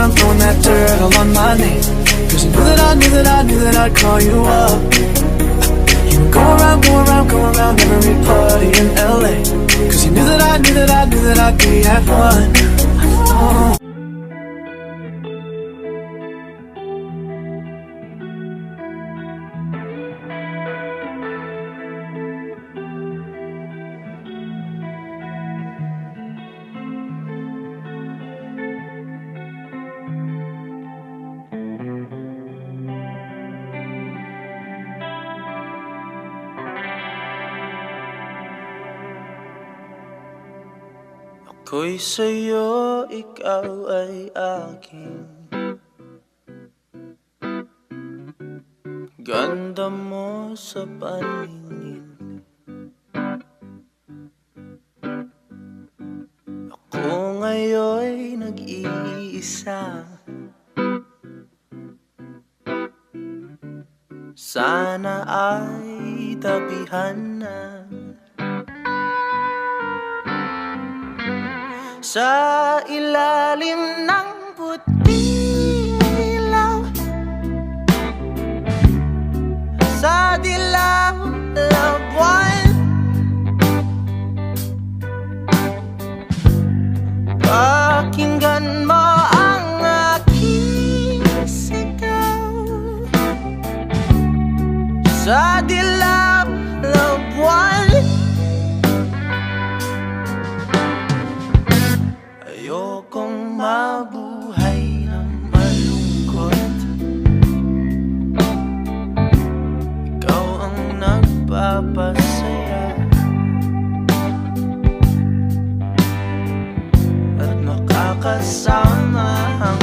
around throwing that dirt all on my name. Cause you knew that I knew that I knew that I'd call you up. You would go around, go around, go around every party in LA. Cause you knew that I knew that I knew that I'd be at one. Oh. Ako'y sa'yo, ikaw ay akin. Ganda mo sa paningin. Ako ngayon'y nag-iisa. Sana ay tabihan na. Sa ilalim ng puting ilaw, sa dilaw na buwan, pakinggan mo ang aking sigaw. Sa dilaw na buwan, ayokong mabuhay ng malungkot. Ikaw ang nagpapasaya at makakasama ang